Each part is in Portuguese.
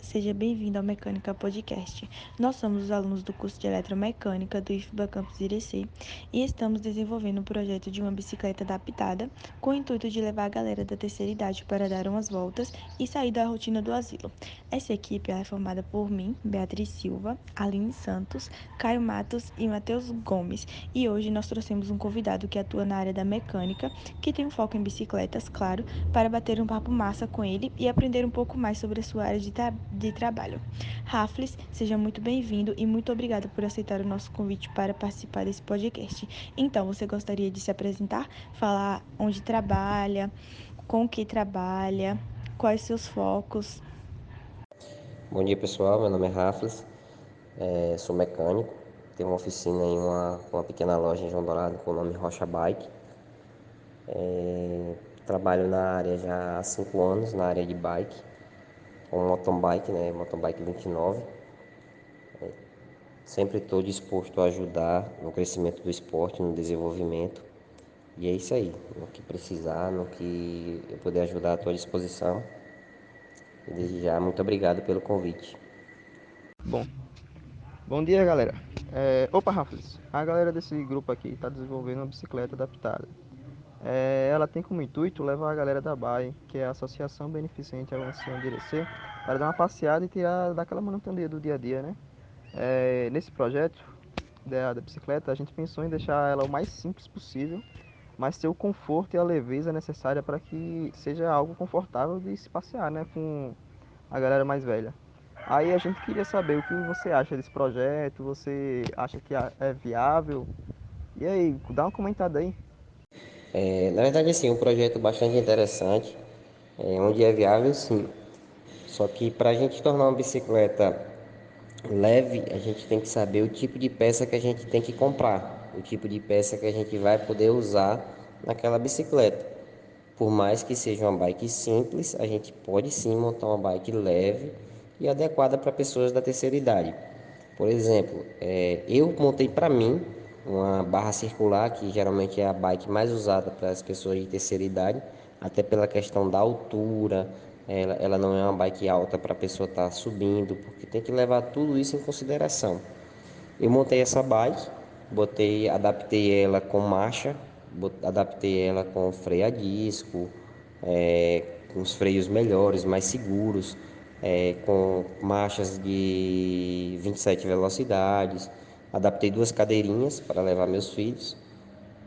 seja bem-vindo ao Mecânica Podcast. Nós somos os alunos do curso de Eletromecânica do IFBA Campus Irecê e estamos desenvolvendo um projeto de uma bicicleta adaptada com o intuito de levar a galera da terceira idade para dar umas voltas e sair da rotina do asilo. Essa equipe é formada por mim, Beatriz Silva, Aline Santos, Caio Matos e Matheus Gomes. E hoje nós trouxemos um convidado que atua na área da mecânica, que tem um foco em bicicletas, claro, para bater um papo massa com ele e aprender um pouco mais sobre a sua área de trabalho. Rafles, seja muito bem-vindo e muito obrigado por aceitar o nosso convite para participar desse podcast. Então, você gostaria de se apresentar, falar onde trabalha, com o que trabalha, quais seus focos? Bom dia pessoal, meu nome é Rafles, sou mecânico, tenho uma oficina em uma pequena loja em João Dourado com o nome Rocha Bike. Trabalho na área já há 5 anos, na área de bike, com mountain bike, né, mountain bike 29. Sempre estou disposto a ajudar no crescimento do esporte, no desenvolvimento. E é isso aí, no que precisar, no que eu puder ajudar à tua disposição. E desde já, muito obrigado pelo convite. Bom, bom dia, galera. Opa, Raffles, a galera desse grupo aqui está desenvolvendo uma bicicleta adaptada. Ela tem como intuito levar a galera da BAE, que é a Associação Beneficente ao Ancião de Irecê, para dar uma passeada e tirar daquela monotonia do dia a dia, né? Nesse projeto da bicicleta, a gente pensou em deixar ela o mais simples possível, mas ter o conforto e a leveza necessária para que seja algo confortável de se passear, né, com a galera mais velha. Aí a gente queria saber o que você acha desse projeto, você acha que é viável? E aí, dá uma comentada aí. Na verdade, assim, um projeto bastante interessante, onde é viável, sim. Só que para a gente tornar uma bicicleta leve, a gente tem que saber o tipo de peça que a gente tem que comprar, o tipo de peça que a gente vai poder usar naquela bicicleta. Por mais que seja uma bike simples, a gente pode sim montar uma bike leve e adequada para pessoas da terceira idade. Por exemplo, eu montei para mim uma barra circular, que geralmente é a bike mais usada para as pessoas de terceira idade, até pela questão da altura. Ela não é uma bike alta para a pessoa estar subindo, porque tem que levar tudo isso em consideração. Eu montei essa bike, adaptei ela com marcha, adaptei ela com freio a disco, com os freios melhores, mais seguros, com marchas de 27 velocidades. Adaptei duas cadeirinhas para levar meus filhos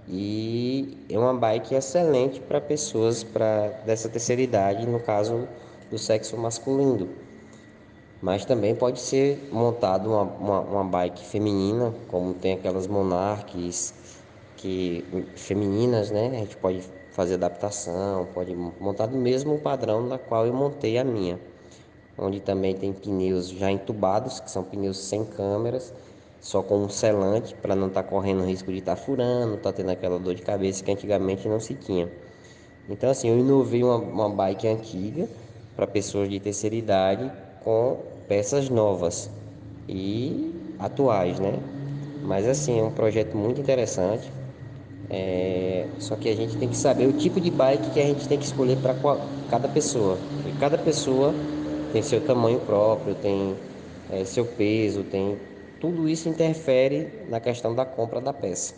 e é uma bike excelente para pessoas dessa terceira idade, no caso do sexo masculino. Mas também pode ser montado uma bike feminina, como tem aquelas Monarques femininas, né? A gente pode fazer adaptação, pode montar do mesmo padrão da qual eu montei a minha, onde também tem pneus já entubados, que são pneus sem câmeras, só com um selante para não estar correndo risco de estar furando, estar tendo aquela dor de cabeça que antigamente não se tinha. Então, assim, eu inovei uma bike antiga para pessoas de terceira idade com peças novas e atuais, né? Mas, assim, é um projeto muito interessante. Só que a gente tem que saber o tipo de bike que a gente tem que escolher para cada pessoa. E cada pessoa tem seu tamanho próprio, tem seu peso, tem. Tudo isso interfere na questão da compra da peça.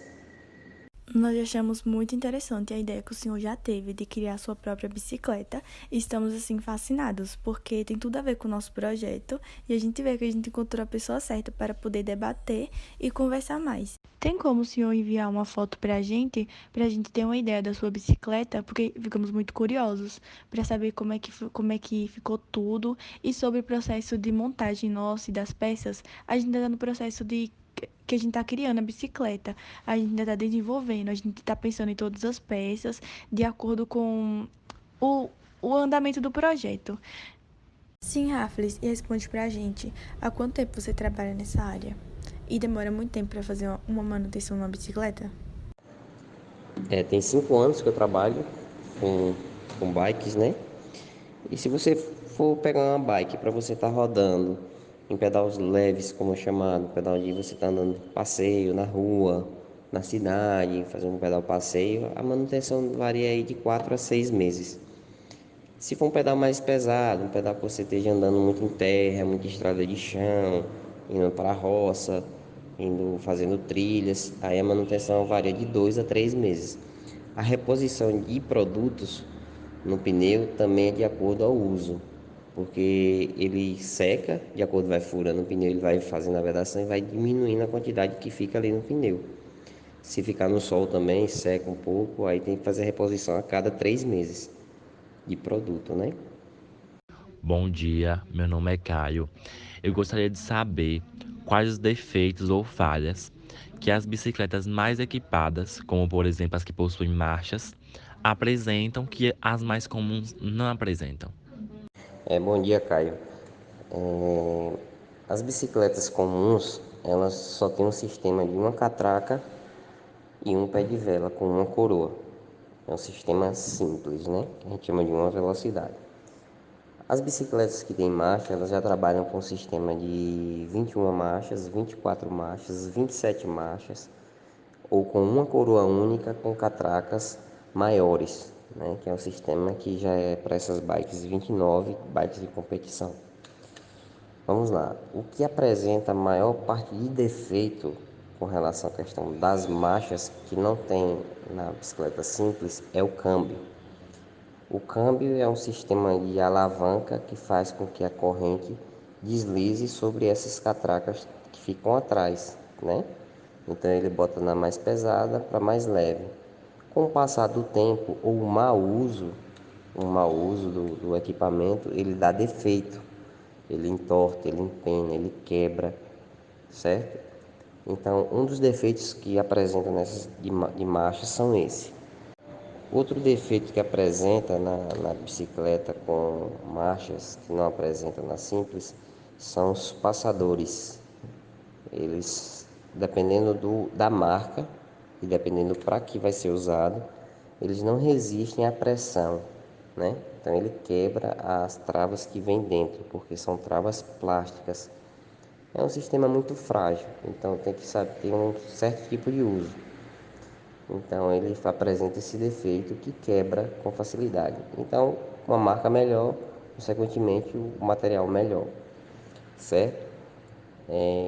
Nós achamos muito interessante a ideia que o senhor já teve de criar sua própria bicicleta. E estamos assim fascinados, porque tem tudo a ver com o nosso projeto e a gente vê que a gente encontrou a pessoa certa para poder debater e conversar mais. Tem como o senhor enviar uma foto para a gente ter uma ideia da sua bicicleta, porque ficamos muito curiosos para saber como é que ficou tudo e sobre o processo de montagem nosso e das peças. A gente está no processo de que a gente está criando a bicicleta, a gente ainda está desenvolvendo, a gente está pensando em todas as peças de acordo com o, o andamento do projeto. Sim, Rafles, e responde pra gente, há quanto tempo você trabalha nessa área? E demora muito tempo para fazer uma manutenção numa bicicleta? Tem 5 anos que eu trabalho com, com bikes, né? E se você for pegar uma bike para você estar rodando em pedais leves, como é chamado, pedal onde você está andando passeio na rua, na cidade, fazendo um pedal passeio, a manutenção varia aí de 4 a 6 meses. Se for um pedal mais pesado, um pedal que você esteja andando muito em terra, muita estrada de chão, indo para a roça, indo fazendo trilhas, aí a manutenção varia de 2 a 3 meses. A reposição de produtos no pneu também é de acordo ao uso, porque ele seca, de acordo vai furando o pneu, ele vai fazendo a vedação e vai diminuindo a quantidade que fica ali no pneu. Se ficar no sol também, seca um pouco, aí tem que fazer reposição a cada 3 meses de produto, né? Bom dia, meu nome é Caio. Eu gostaria de saber quais os defeitos ou falhas que as bicicletas mais equipadas, como por exemplo as que possuem marchas, apresentam que as mais comuns não apresentam. Bom dia, Caio. É, as bicicletas comuns, elas só têm um sistema de uma catraca e um pé de vela com uma coroa. É um sistema simples, né? Que a gente chama de uma velocidade. As bicicletas que têm marcha, elas já trabalham com um sistema de 21 marchas, 24 marchas, 27 marchas, ou com uma coroa única com catracas maiores, né? Que é um sistema que já é para essas bikes 29, bikes de competição. Vamos lá. O que apresenta a maior parte de defeito com relação à questão das marchas que não tem na bicicleta simples é o câmbio. O câmbio é um sistema de alavanca que faz com que a corrente deslize sobre essas catracas que ficam atrás, né? Então ele bota na mais pesada para mais leve. Com o passar do tempo ou o mau uso do equipamento, ele dá defeito. Ele entorta, ele empena, ele quebra, certo? Então, um dos defeitos que apresenta nessas de marcha são esses. Outro defeito que apresenta na bicicleta com marchas, que não apresenta na simples, são os passadores. Eles, dependendo da marca e dependendo para que vai ser usado, eles não resistem à pressão, né? Então ele quebra as travas que vem dentro, porque são travas plásticas. É um sistema muito frágil, então tem que saber ter um certo tipo de uso. Então ele apresenta esse defeito que quebra com facilidade. Então, uma marca melhor, consequentemente o material melhor, certo?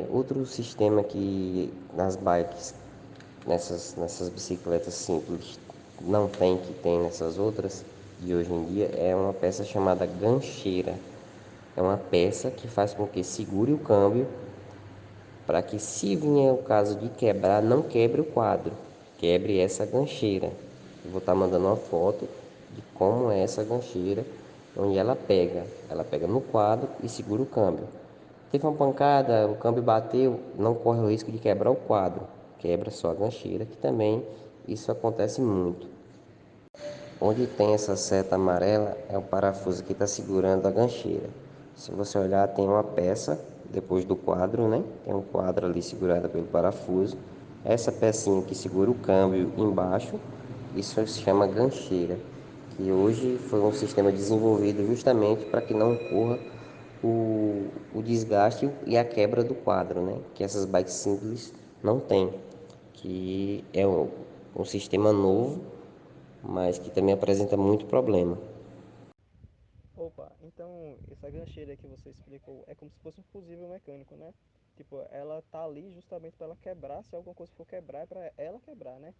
Outro sistema que nas bikes, nessas bicicletas simples, não tem, que tem nessas outras de hoje em dia, é uma peça chamada gancheira. É uma peça que faz com que segure o câmbio para que, se vier o caso de quebrar, não quebre o quadro, quebre essa gancheira. Eu vou estar mandando uma foto de como é essa gancheira, onde ela pega no quadro e segura o câmbio. Teve uma pancada, o câmbio bateu, não corre o risco de quebrar o quadro, quebra só a gancheira, que também isso acontece muito. Onde tem essa seta amarela é o parafuso que está segurando a gancheira. Se você olhar, tem uma peça depois do quadro, né? Tem um quadro ali segurado pelo parafuso. Essa pecinha que segura o câmbio embaixo, isso se chama gancheira, que hoje foi um sistema desenvolvido justamente para que não ocorra o desgaste e a quebra do quadro, né? Que essas bikes simples não têm, que é um sistema novo, mas que também apresenta muito problema. Opa, então essa gancheira que você explicou é como se fosse um fusível mecânico, né? Tipo, ela tá ali justamente para ela quebrar, se alguma coisa for quebrar, é para ela quebrar, né?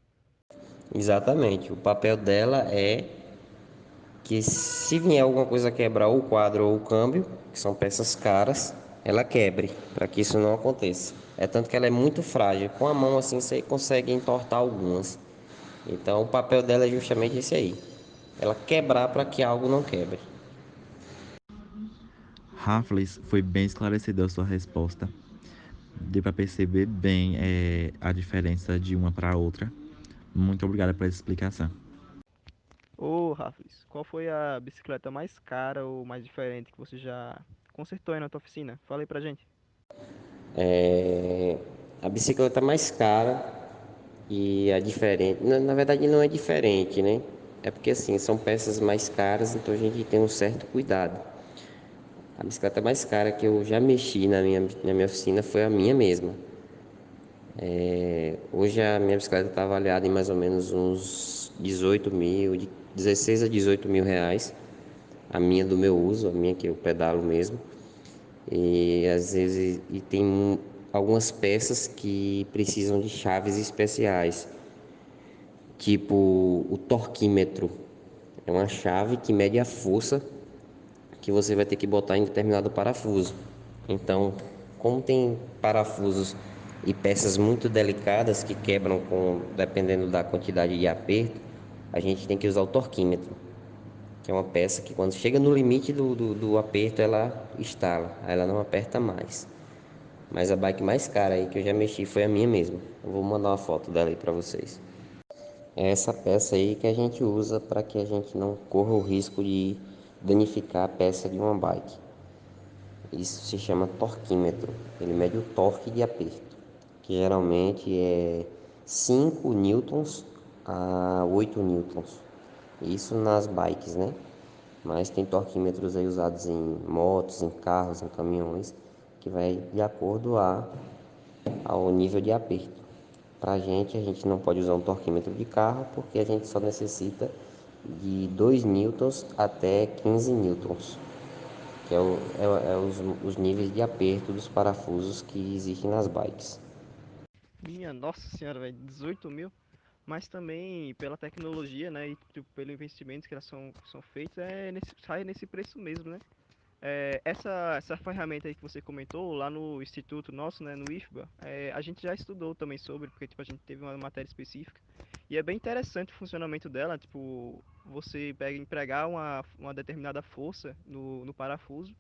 Exatamente. O papel dela é que, se vier alguma coisa quebrar o quadro ou o câmbio, que são peças caras, ela quebre, para que isso não aconteça. É tanto que ela é muito frágil. Com a mão assim você consegue entortar algumas. Então o papel dela é justamente esse aí. Ela quebrar para que algo não quebre. Raffles, foi bem esclarecedor a sua resposta. Deu para perceber bem a diferença de uma para a outra. Muito obrigada pela explicação. Ô, Raflis, qual foi a bicicleta mais cara ou mais diferente que você já consertou aí na tua oficina? Fala aí pra gente. A bicicleta mais cara e a diferente. Na verdade não é diferente, né? É porque assim, são peças mais caras, então a gente tem um certo cuidado. A bicicleta mais cara que eu já mexi na minha oficina foi a minha mesma. Hoje a minha bicicleta está avaliada em mais ou menos uns 18 mil, de 16 a 18 mil reais. a minha do meu uso, a minha que eu pedalo mesmo. E às vezes tem algumas peças que precisam de chaves especiais, tipo o torquímetro. É uma chave que mede a força que você vai ter que botar em determinado parafuso. Então, como tem parafusos e peças muito delicadas que quebram dependendo da quantidade de aperto, a gente tem que usar o torquímetro, que é uma peça que quando chega no limite do aperto ela estala, aí ela não aperta mais. Mas a bike mais cara aí que eu já mexi foi a minha mesmo. Eu vou mandar uma foto dela aí para vocês. É essa peça aí que a gente usa para que a gente não corra o risco de danificar a peça de uma bike. Isso se chama torquímetro. Ele mede o torque de aperto, que geralmente é 5 newtons a 8 newtons. Isso nas bikes, né? Mas tem torquímetros aí usados em motos, em carros, em caminhões, que vai de acordo ao nível de aperto. Para a gente não pode usar um torquímetro de carro porque a gente só necessita de 2 newtons até 15 newtons, que os níveis de aperto dos parafusos que existem nas bikes. Minha nossa senhora, velho, 18 mil. Mas também pela tecnologia, né, e tipo, pelo investimento que elas são feitos, sai nesse preço mesmo, né? Essa ferramenta aí que você comentou lá no instituto nosso, né, no IFBA, a gente já estudou também sobre, porque tipo, a gente teve uma matéria específica. E é bem interessante o funcionamento dela, tipo, você empregar uma determinada força no parafuso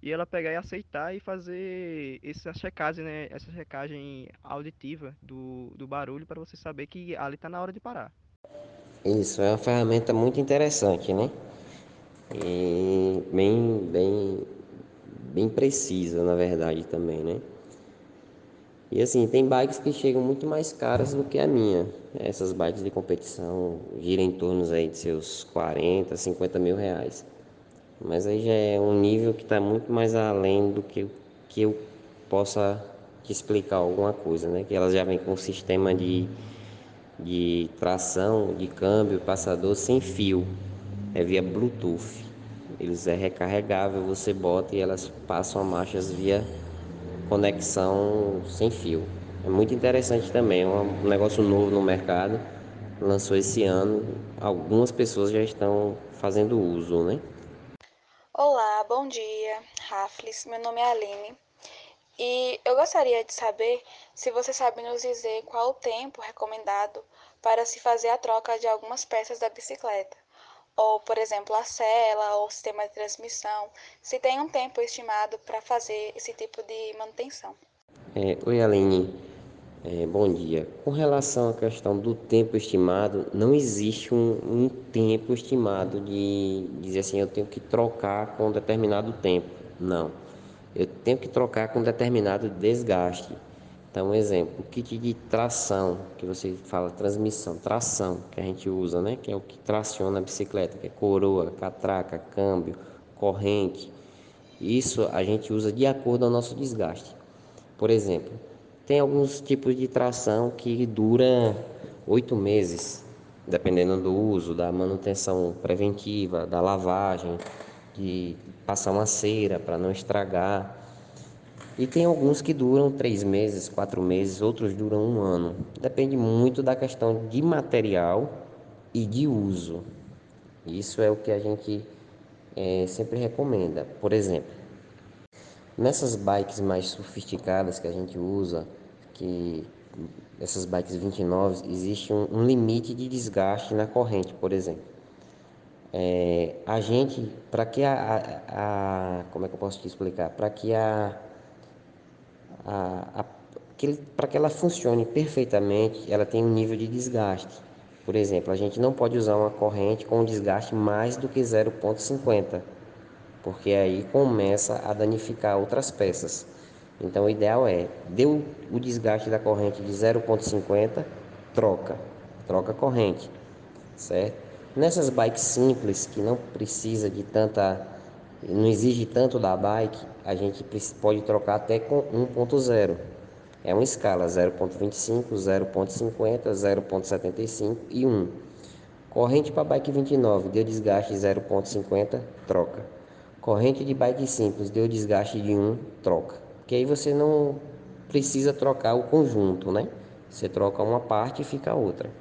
e ela pegar e aceitar e fazer essa checagem, né, essa checagem auditiva do barulho para você saber que ali tá na hora de parar. Isso é uma ferramenta muito interessante, né? E bem precisa, na verdade, também, né? E assim, tem bikes que chegam muito mais caras do que a minha. Essas bikes de competição giram em torno aí de seus 40, 50 mil reais. Mas aí já é um nível que está muito mais além do que eu possa te explicar alguma coisa, né? Que elas já vêm com um sistema de tração, de câmbio, passador sem fio. É via Bluetooth. Eles é recarregável, você bota e elas passam a marchas via conexão sem fio. É muito interessante também, é um negócio novo no mercado. Lançou esse ano, algumas pessoas já estão fazendo uso, né? Olá, bom dia, Rafles. Meu nome é Aline e eu gostaria de saber se você sabe nos dizer qual o tempo recomendado para se fazer a troca de algumas peças da bicicleta, ou, por exemplo, a sela ou o sistema de transmissão, se tem um tempo estimado para fazer esse tipo de manutenção. Oi, Aline. Bom dia. Com relação à questão do tempo estimado, não existe um tempo estimado de dizer assim, eu tenho que trocar com determinado tempo. Não. Eu tenho que trocar com determinado desgaste. Então, um exemplo, o kit de tração, que você fala transmissão, tração, que a gente usa, né? Que é o que traciona a bicicleta, que é coroa, catraca, câmbio, corrente. Isso a gente usa de acordo ao nosso desgaste. Por exemplo, tem alguns tipos de tração que dura 8 meses, dependendo do uso, da manutenção preventiva, da lavagem, de passar uma cera para não estragar. E tem alguns que duram 3 meses, 4 meses, outros duram um ano. Depende muito da questão de material e de uso. Isso é o que a gente sempre recomenda. Por exemplo, nessas bikes mais sofisticadas que a gente usa, que essas bikes 29, existe um limite de desgaste na corrente, por exemplo. A gente, para que como é que eu posso te explicar? Para que a, para que ela funcione perfeitamente, ela tem um nível de desgaste. Por exemplo, a gente não pode usar uma corrente com um desgaste mais do que 0,50, porque aí começa a danificar outras peças. Então, o ideal deu o desgaste da corrente de 0,50, troca a corrente, certo? Nessas bikes simples, que não precisa de tanta, não exige tanto da bike, a gente pode trocar até com 1,0. É uma escala 0,25, 0,50, 0,75 e 1. Corrente para bike 29, deu desgaste de 0,50, troca. Corrente de bike simples, deu desgaste de 1, troca. Porque aí você não precisa trocar o conjunto, né? Você troca uma parte e fica a outra.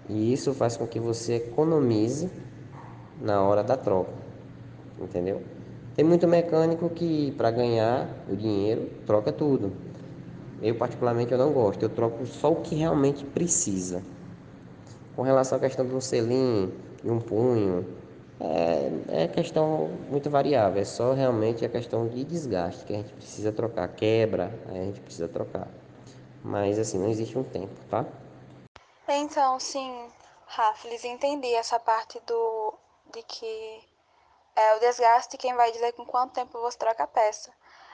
E isso faz com que você economize na hora da troca, entendeu? Tem muito mecânico que para ganhar o dinheiro troca tudo. Eu particularmente eu não gosto, eu troco só o que realmente precisa. Com relação à questão de um selim e um punho, é questão muito variável, é só realmente a questão de desgaste que a gente precisa trocar, quebra, aí a gente precisa trocar. Mas assim, não existe um tempo, tá? Então, sim, Rafles, entendi essa parte de que é o desgaste quem vai dizer com quanto tempo você troca a peça.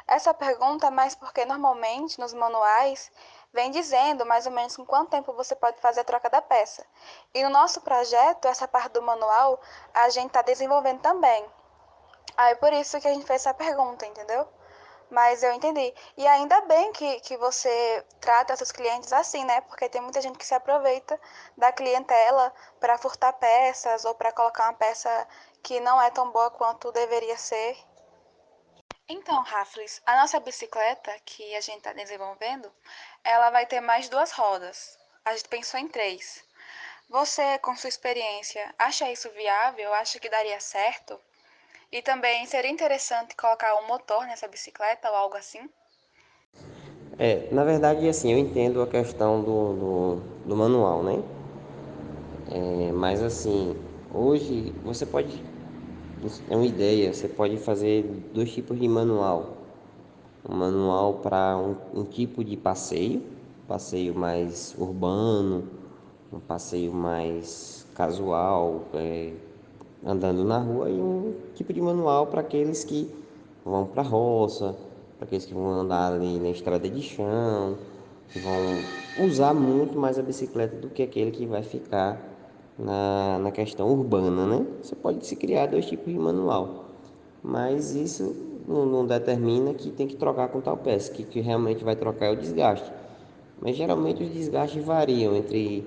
Essa pergunta é mais porque normalmente nos manuais vem dizendo mais ou menos com quanto tempo você pode fazer a troca da peça. E no nosso projeto, essa parte do manual, a gente está desenvolvendo também. Aí por isso que a gente fez essa pergunta, entendeu? Mas eu entendi. E ainda bem que você trata seus clientes assim, né? Porque tem muita gente que se aproveita da clientela para furtar peças ou para colocar uma peça que não é tão boa quanto deveria ser. Então, Rafles, a nossa bicicleta que a gente está desenvolvendo, ela vai ter mais duas rodas. A gente pensou em três. Você, com sua experiência, acha isso viável? Acha que daria certo? E também seria interessante colocar um motor nessa bicicleta ou algo assim? Na verdade, assim, eu entendo a questão do manual, né? Mas assim, hoje você pode, é uma ideia, você pode fazer dois tipos de manual. Um manual para um tipo de passeio, passeio mais urbano, um passeio mais casual, andando na rua, e um tipo de manual para aqueles que vão para a roça, para aqueles que vão andar ali na estrada de chão, que vão usar muito mais a bicicleta do que aquele que vai ficar na questão urbana, né? Você pode se criar dois tipos de manual, mas isso não determina que tem que trocar com tal peça, que realmente vai trocar é o desgaste. Mas geralmente os desgastes variam entre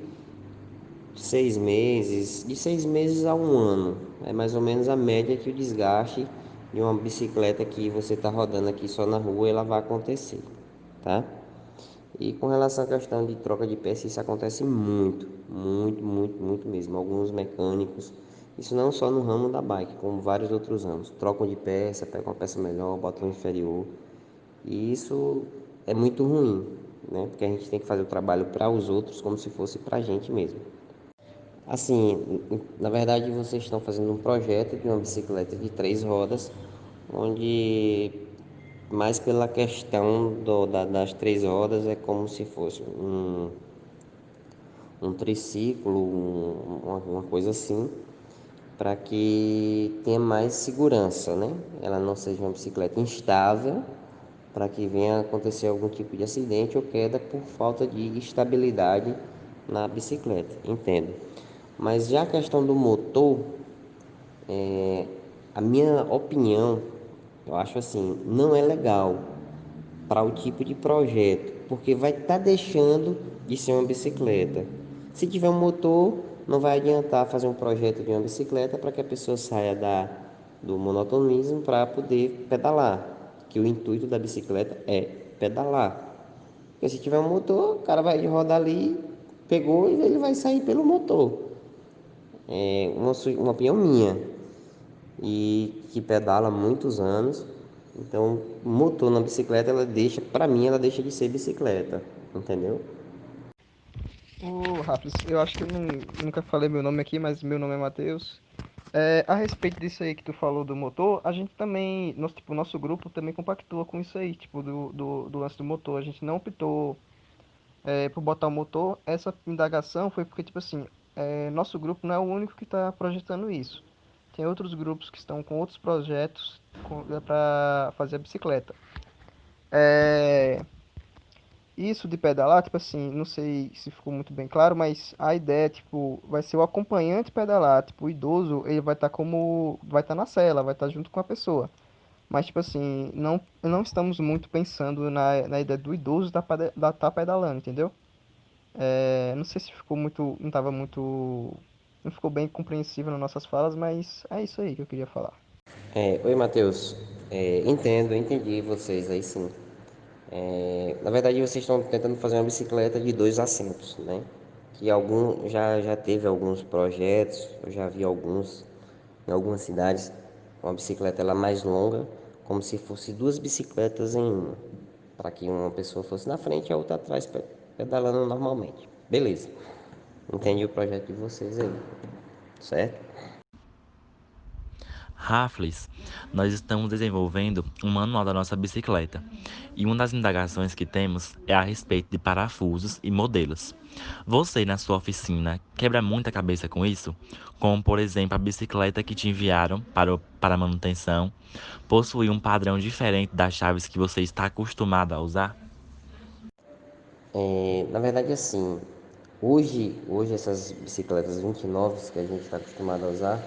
6 meses, de 6 meses a um ano. É mais ou menos a média que o desgaste de uma bicicleta que você está rodando aqui só na rua, ela vai acontecer, tá? E com relação à questão de troca de peça, isso acontece muito, muito, muito, muito mesmo. Alguns mecânicos, isso não só no ramo da bike, como vários outros ramos, trocam de peça, pegam uma peça melhor, botam inferior. E isso é muito ruim, né? Porque a gente tem que fazer o trabalho para os outros como se fosse para a gente mesmo. Assim, na verdade vocês estão fazendo um projeto de uma bicicleta de 3 rodas, onde mais pela questão das 3 rodas é como se fosse um triciclo, uma coisa assim, para que tenha mais segurança, né? Ela não seja uma bicicleta instável, para que venha acontecer algum tipo de acidente ou queda por falta de estabilidade na bicicleta, entendo. Mas já a questão do motor, a minha opinião, eu acho assim, não é legal para o tipo de projeto, porque vai estar deixando de ser uma bicicleta. Se tiver um motor, não vai adiantar fazer um projeto de uma bicicleta para que a pessoa saia do monotonismo para poder pedalar, que o intuito da bicicleta é pedalar. Porque se tiver um motor, o cara vai rodar ali, pegou e ele vai sair pelo motor. É uma opinião minha e que pedala há muitos anos. Então, motor na bicicleta, ela deixa, para mim, ela deixa de ser bicicleta, entendeu? Ô, Rafis, eu acho que eu nunca falei meu nome aqui, mas meu nome é Matheus. A respeito disso aí que tu falou do motor, a gente também, nosso grupo também compactua com isso aí, tipo, do lance do motor. A gente não optou por botar o motor. Essa indagação foi porque, tipo assim, nosso grupo não é o único que está projetando isso. Tem outros grupos que estão com outros projetos para fazer a bicicleta. É, Isso de pedalar, tipo assim, não sei se ficou muito bem claro, mas a ideia, tipo, vai ser o acompanhante pedalar, tipo, o idoso, ele vai estar na cela, vai estar junto com a pessoa. Mas, tipo assim, não estamos muito pensando na ideia do idoso estar pedalando, entendeu? Não sei se ficou muito, não estava muito, não ficou bem compreensível nas nossas falas, mas é isso aí que eu queria falar. Oi, Matheus. Entendo, entendi vocês aí sim. Na verdade, vocês estão tentando fazer uma bicicleta de dois assentos, né? Que algum já teve alguns projetos, eu já vi alguns em algumas cidades, uma bicicleta ela mais longa, como se fosse duas bicicletas em uma, para que uma pessoa fosse na frente e a outra atrás, pedalando normalmente. Beleza. Entendi o projeto de vocês aí, certo? Rafles, nós estamos desenvolvendo um manual da nossa bicicleta e uma das indagações que temos é a respeito de parafusos e modelos. Você, na sua oficina, quebra muita cabeça com isso? Como, por exemplo, a bicicleta que te enviaram para a manutenção possui um padrão diferente das chaves que você está acostumado a usar? Na verdade, assim, hoje essas bicicletas 29 que a gente está acostumado a usar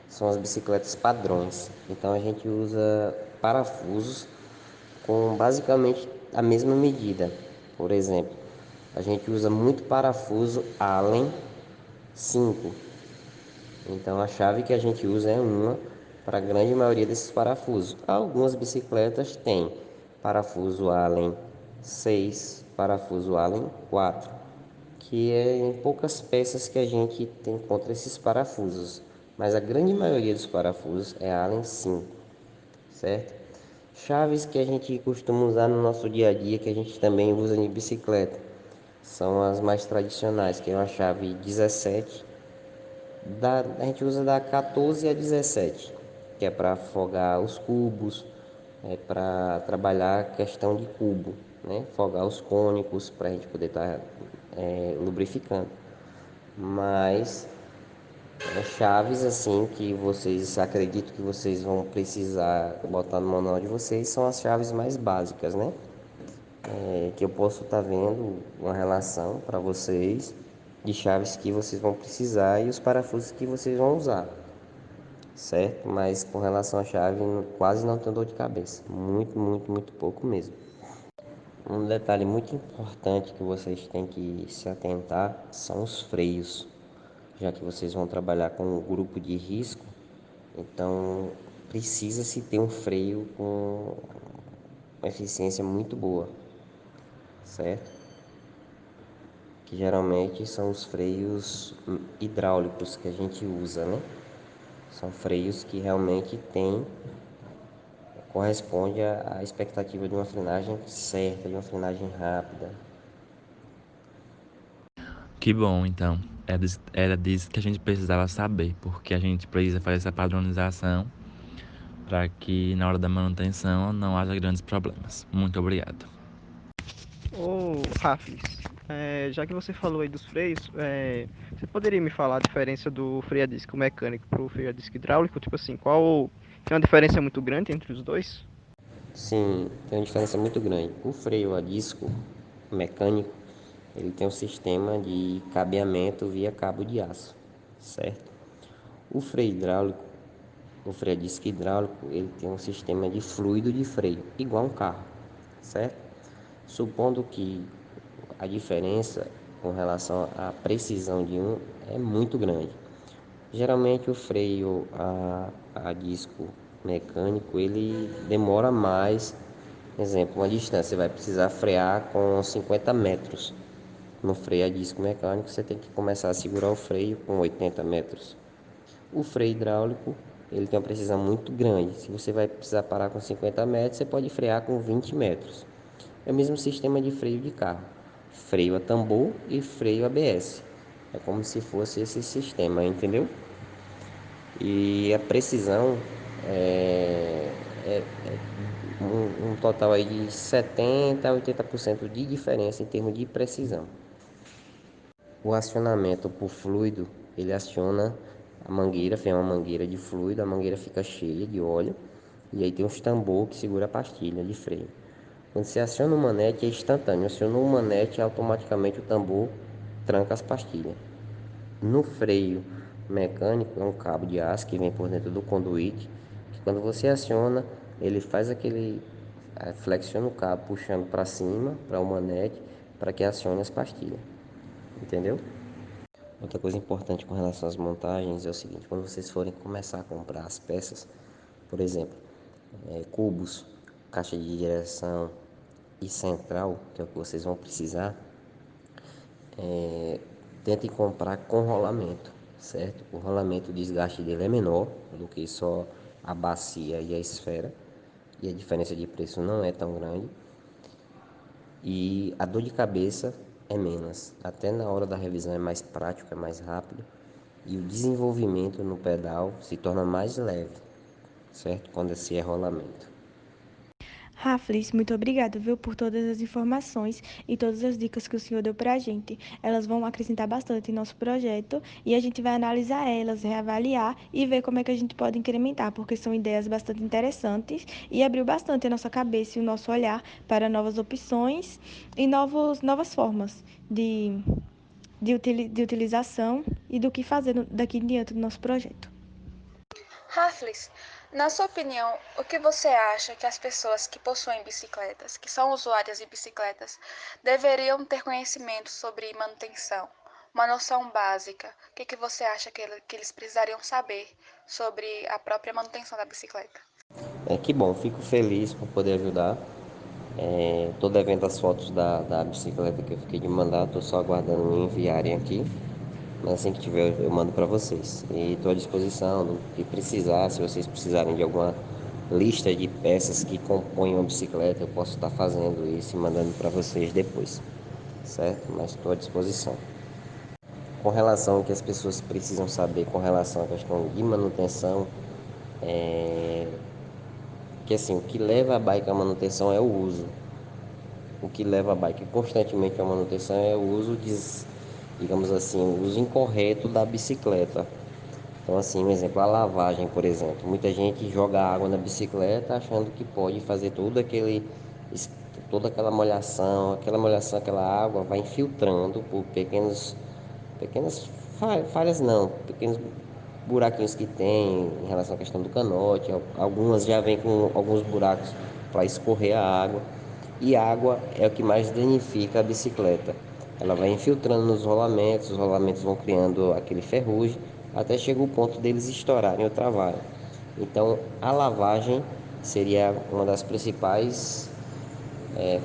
são as bicicletas padrões. Então a gente usa parafusos com basicamente a mesma medida. Por exemplo, a gente usa muito parafuso Allen 5. Então a chave que a gente usa é uma para a grande maioria desses parafusos. Algumas bicicletas têm parafuso Allen 6, parafuso Allen 4, que é em poucas peças que a gente encontra esses parafusos, mas a grande maioria dos parafusos é Allen 5, certo? Chaves que a gente costuma usar no nosso dia a dia, que a gente também usa em bicicleta, são as mais tradicionais, que é uma chave 17. A gente usa da 14 a 17, que é para afogar os cubos, é para trabalhar a questão de cubo, né? Afogar os cônicos para a gente poder estar lubrificando. Mas chaves assim que vocês acreditam que vocês vão precisar botar no manual de vocês são as chaves mais básicas, né? Que eu posso estar vendo uma relação para vocês de chaves que vocês vão precisar e os parafusos que vocês vão usar, certo? Mas com relação à chave, quase não tenho dor de cabeça. Muito, muito, muito pouco mesmo. Um detalhe muito importante que vocês têm que se atentar são os freios, já que vocês vão trabalhar com um grupo de risco, então precisa-se ter um freio com uma eficiência muito boa, certo? Que geralmente são os freios hidráulicos que a gente usa, né? São freios que realmente têm corresponde à expectativa de uma frenagem certa, de uma frenagem rápida. Que bom, então. Era disso que a gente precisava saber, porque a gente precisa fazer essa padronização para que na hora da manutenção não haja grandes problemas. Muito obrigado. Ô, Raflis, já que você falou aí dos freios, você poderia me falar a diferença do freio a disco mecânico para o freio a disco hidráulico? Tipo assim, tem uma diferença muito grande entre os dois? Sim, tem uma diferença muito grande. O freio a disco mecânico, ele tem um sistema de cabeamento via cabo de aço, certo? O freio hidráulico, o freio a disco hidráulico, ele tem um sistema de fluido de freio, igual um carro, certo? Supondo que a diferença com relação à precisão de um é muito grande. Geralmente o freio a disco mecânico ele demora mais. Exemplo, uma distância, você vai precisar frear com 50 metros. No freio a disco mecânico você tem que começar a segurar o freio com 80 metros. O freio hidráulico ele tem uma precisão muito grande. Se você vai precisar parar com 50 metros, você pode frear com 20 metros. É o mesmo sistema de freio de carro, freio a tambor e freio ABS. É como se fosse esse sistema, entendeu? E a precisão é um total aí de 70 a 80% de diferença em termos de precisão. O acionamento por fluido, ele aciona a mangueira, vem uma mangueira de fluido, a mangueira fica cheia de óleo e aí tem uns tambor que segura a pastilha de freio. Quando você aciona o manete é instantâneo, acionou o manete automaticamente o tambor tranca as pastilhas. No freio mecânico é um cabo de aço que vem por dentro do conduíte, que quando você aciona, ele faz aquele flexiona o cabo puxando para cima, para o manete, para que acione as pastilhas. entendeu? Outra coisa importante com relação às montagens é o seguinte: quando vocês forem começar a comprar as peças, por exemplo, cubos, caixa de direção e central, que é o que vocês vão precisar, tentem comprar com rolamento, certo? O rolamento, o desgaste dele é menor do que só a bacia e a esfera, e a diferença de preço não é tão grande, e a dor de cabeça é menos. Até na hora da revisão é mais prático, é mais rápido, e o desenvolvimento no pedal se torna mais leve, certo? Quando esse é rolamento. Raflis, muito obrigada, viu, por todas as informações e todas as dicas que o senhor deu para a gente. Elas vão acrescentar bastante em nosso projeto e a gente vai analisar elas, reavaliar e ver como é que a gente pode incrementar, porque são ideias bastante interessantes e abriu bastante a nossa cabeça e o nosso olhar para novas opções e novas formas de utilização e do que fazer daqui em diante do nosso projeto. Raflis, na sua opinião, o que você acha que as pessoas que possuem bicicletas, que são usuárias de bicicletas, deveriam ter conhecimento sobre manutenção? Uma noção básica. O que você acha que eles precisariam saber sobre a própria manutenção da bicicleta? Que bom, fico feliz por poder ajudar. Tô devendo as fotos da bicicleta que eu fiquei de mandar, tô só aguardando me enviarem aqui. Mas assim que tiver eu mando para vocês. E estou à disposição do que precisar, se vocês precisarem de alguma lista de peças que compõem uma bicicleta, eu posso estar fazendo isso e mandando para vocês depois, certo? Mas estou à disposição. Com relação ao que as pessoas precisam saber com relação à questão de manutenção, que assim, o que leva a bike à manutenção é o uso. O que leva a bike constantemente à manutenção é o uso, digamos assim, o uso incorreto da bicicleta. Então, assim, um exemplo, a lavagem, por exemplo. Muita gente joga água na bicicleta achando que pode fazer toda aquela molhação, aquela água vai infiltrando por pequenas falhas não, pequenos buraquinhos que tem em relação à questão do canote. Algumas já vêm com alguns buracos para escorrer a água. E água é o que mais danifica a bicicleta. Ela vai infiltrando nos rolamentos, os rolamentos vão criando aquele ferrugem, até chega o ponto deles estourarem ou travarem. Então, a lavagem seria uma das principais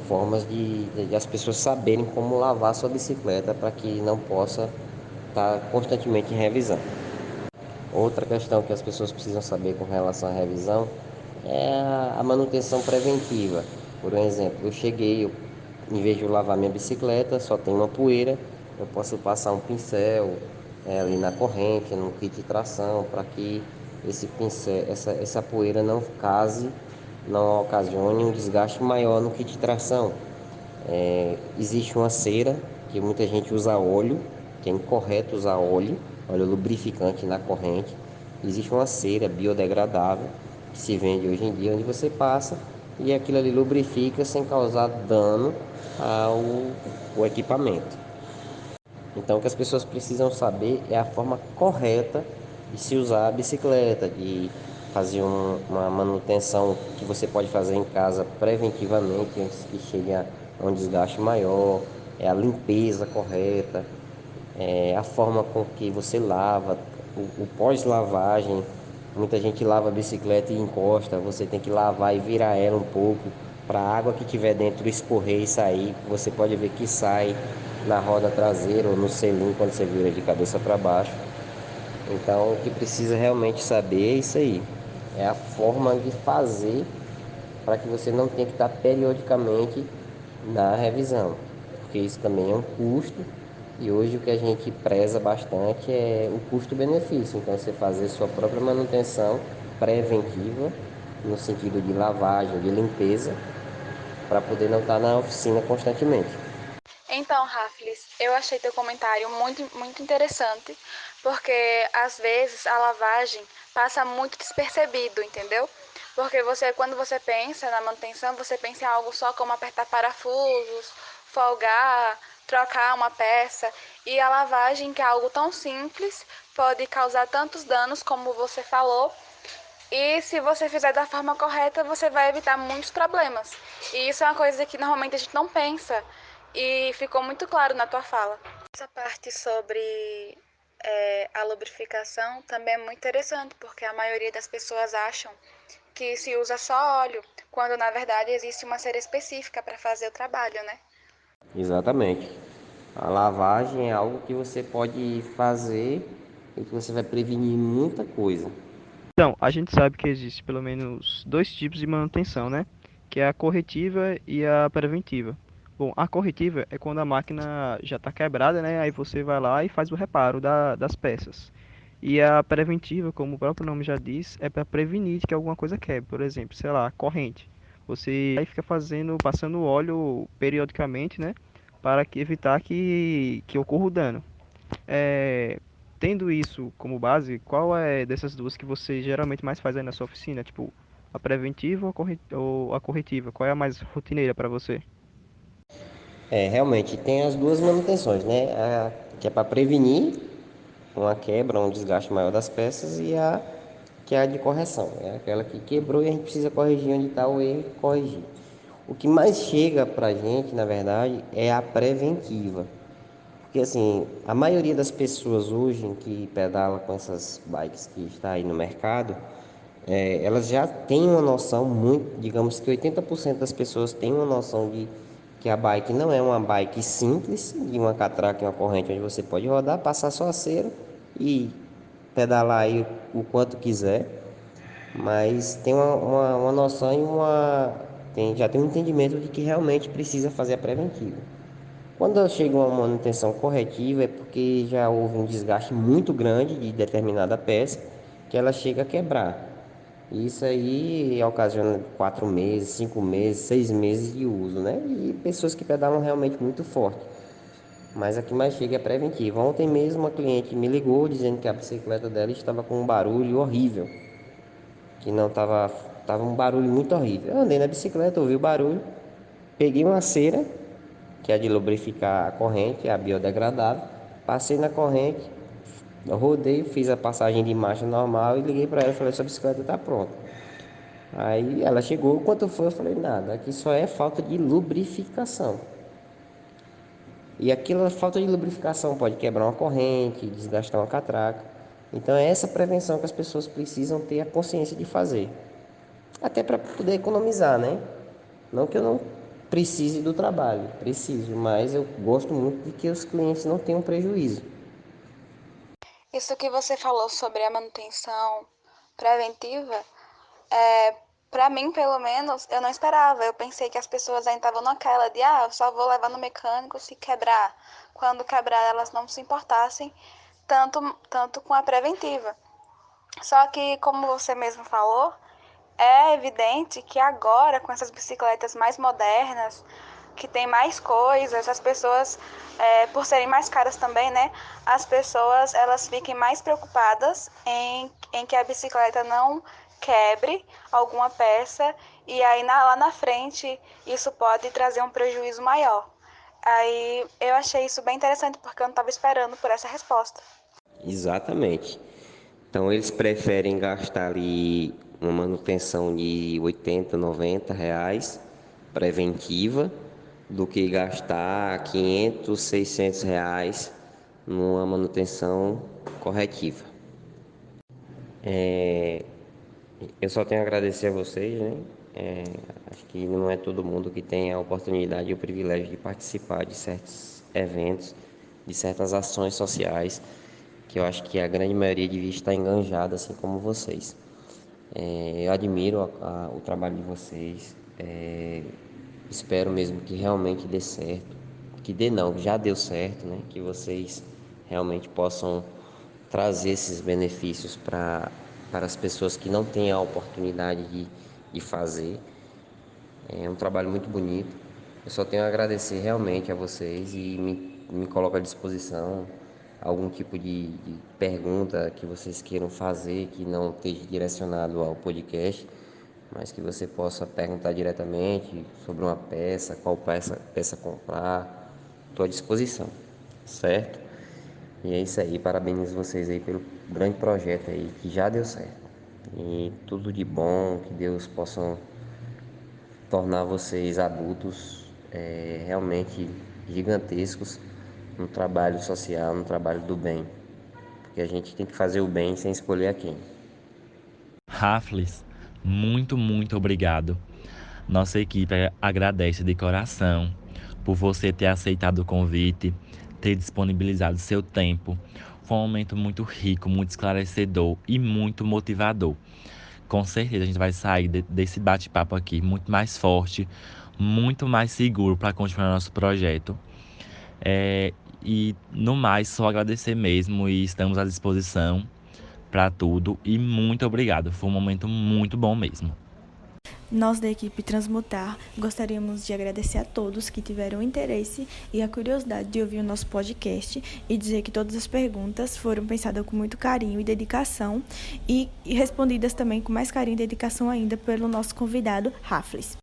formas de as pessoas saberem como lavar sua bicicleta para que não possa estar constantemente em revisão. Outra questão que as pessoas precisam saber com relação à revisão é a manutenção preventiva. Por exemplo, em vez de eu lavar minha bicicleta, só tem uma poeira, eu posso passar um pincel ali na corrente, no kit de tração, para que esse pincel, essa poeira não não ocasione um desgaste maior no kit de tração. Existe uma cera que muita gente usa óleo, que é incorreto usar óleo lubrificante na corrente. Existe uma cera biodegradável que se vende hoje em dia, onde você passa e aquilo ali lubrifica sem causar dano ao equipamento. Então, o que as pessoas precisam saber é a forma correta de se usar a bicicleta, de fazer uma manutenção que você pode fazer em casa preventivamente antes que chegue a um desgaste maior, é a limpeza correta, a forma com que você lava, o pós-lavagem. Muita gente lava a bicicleta e encosta, você tem que lavar e virar ela um pouco para a água que tiver dentro escorrer e sair. Você pode ver que sai na roda traseira ou no selim quando você vira de cabeça para baixo. Então, o que precisa realmente saber é isso aí. É a forma de fazer para que você não tenha que estar periodicamente na revisão, porque isso também é um custo e hoje o que a gente preza bastante é o custo-benefício. Então, você fazer sua própria manutenção preventiva, no sentido de lavagem, de limpeza, para poder não estar na oficina constantemente. Então, Raflis, eu achei teu comentário muito interessante, porque às vezes a lavagem passa muito despercebido, entendeu? Porque quando você pensa na manutenção, você pensa em algo só como apertar parafusos, folgar, trocar uma peça, e a lavagem, que é algo tão simples, pode causar tantos danos como você falou. E se você fizer da forma correta, você vai evitar muitos problemas. E isso é uma coisa que normalmente a gente não pensa. E ficou muito claro na tua fala. Essa parte sobre a lubrificação também é muito interessante, porque a maioria das pessoas acham que se usa só óleo, quando na verdade existe uma cera específica para fazer o trabalho, né? Exatamente. A lavagem é algo que você pode fazer e que você vai prevenir muita coisa. Então, a gente sabe que existe pelo menos dois tipos de manutenção, né? Que é a corretiva e a preventiva. Bom, a corretiva é quando a máquina já está quebrada, né? Aí você vai lá e faz o reparo das peças. E a preventiva, como o próprio nome já diz, é para prevenir que alguma coisa quebre. Por exemplo, sei lá, corrente. Você aí fica passando óleo periodicamente, né? Para evitar que ocorra o dano. É, tendo isso como base, qual é dessas duas que você geralmente mais faz aí na sua oficina? Tipo, a preventiva ou a corretiva? Qual é a mais rotineira para você? Realmente tem as duas manutenções, né? Que é para prevenir uma quebra, um desgaste maior das peças e a que é a de correção. É aquela que quebrou e a gente precisa corrigir onde está o erro e corrigir. O que mais chega para a gente, na verdade, é a preventiva. Porque assim, a maioria das pessoas hoje que pedala com essas bikes que está aí no mercado, elas já têm uma noção muito, digamos que 80% das pessoas têm uma noção de que a bike não é uma bike simples, de uma catraca e uma corrente onde você pode rodar, passar só a cera e pedalar aí o quanto quiser, mas tem uma noção e já tem um entendimento de que realmente precisa fazer a preventiva. Quando chega uma manutenção corretiva é porque já houve um desgaste muito grande de determinada peça que ela chega a quebrar. Isso aí ocasiona 4 meses, 5 meses, 6 meses de uso, né? E pessoas que pedalam realmente muito forte. Mas a que mais chega é preventiva. Ontem mesmo uma cliente me ligou dizendo que a bicicleta dela estava com um barulho horrível, que não tava um barulho muito horrível. Eu andei na bicicleta, ouvi o barulho, peguei uma cera que é de lubrificar a corrente, é a biodegradável. Passei na corrente, rodei, fiz a passagem de marcha normal e liguei para ela e falei: sua bicicleta está pronta. Aí ela chegou, quanto foi? Eu falei: nada, aqui só é falta de lubrificação. E aquela falta de lubrificação pode quebrar uma corrente, desgastar uma catraca. Então é essa prevenção que as pessoas precisam ter a consciência de fazer. Até para poder economizar, né? Não que eu não precise do trabalho, preciso, mas eu gosto muito de que os clientes não tenham prejuízo. Isso que você falou sobre a manutenção preventiva, é, para mim, pelo menos, eu não esperava. Eu pensei que as pessoas ainda estavam naquela de, eu só vou levar no mecânico se quebrar. Quando quebrar, elas não se importassem tanto com a preventiva. Só que, como você mesmo falou, é evidente que agora, com essas bicicletas mais modernas, que tem mais coisas, as pessoas, por serem mais caras também, né? As pessoas elas fiquem mais preocupadas em que a bicicleta não quebre alguma peça e aí lá na frente isso pode trazer um prejuízo maior. Aí eu achei isso bem interessante porque eu não estava esperando por essa resposta. Exatamente. Então eles preferem gastar ali uma manutenção de 80, 90 reais preventiva do que gastar 500, 600 reais numa manutenção corretiva. Eu só tenho a agradecer a vocês, né? Acho que não é todo mundo que tem a oportunidade e o privilégio de participar de certos eventos, de certas ações sociais, que eu acho que a grande maioria devia estar enganjada, assim como vocês. Eu admiro o trabalho de vocês, espero mesmo que realmente dê certo, que dê não, já deu certo, né? Que vocês realmente possam trazer esses benefícios para as pessoas que não têm a oportunidade de fazer. É um trabalho muito bonito. Eu só tenho a agradecer realmente a vocês e me coloco à disposição algum tipo de pergunta que vocês queiram fazer que não esteja direcionado ao podcast, mas que você possa perguntar diretamente sobre uma peça, qual peça comprar. Estou à disposição, certo? E é isso aí, parabenizo vocês aí pelo grande projeto aí que já deu certo. E tudo de bom, que Deus possa tornar vocês adultos realmente gigantescos no trabalho social, no trabalho do bem. Porque a gente tem que fazer o bem sem escolher a quem. Rafles, muito, muito obrigado. Nossa equipe agradece de coração por você ter aceitado o convite, ter disponibilizado seu tempo. Foi um momento muito rico, muito esclarecedor e muito motivador. Com certeza a gente vai sair desse bate-papo aqui muito mais forte, muito mais seguro para continuar nosso projeto. E no mais, só agradecer mesmo e estamos à disposição para tudo. E muito obrigado, foi um momento muito bom mesmo. Nós da equipe Transmutar gostaríamos de agradecer a todos que tiveram o interesse e a curiosidade de ouvir o nosso podcast e dizer que todas as perguntas foram pensadas com muito carinho e dedicação e respondidas também com mais carinho e dedicação ainda pelo nosso convidado, Rafles.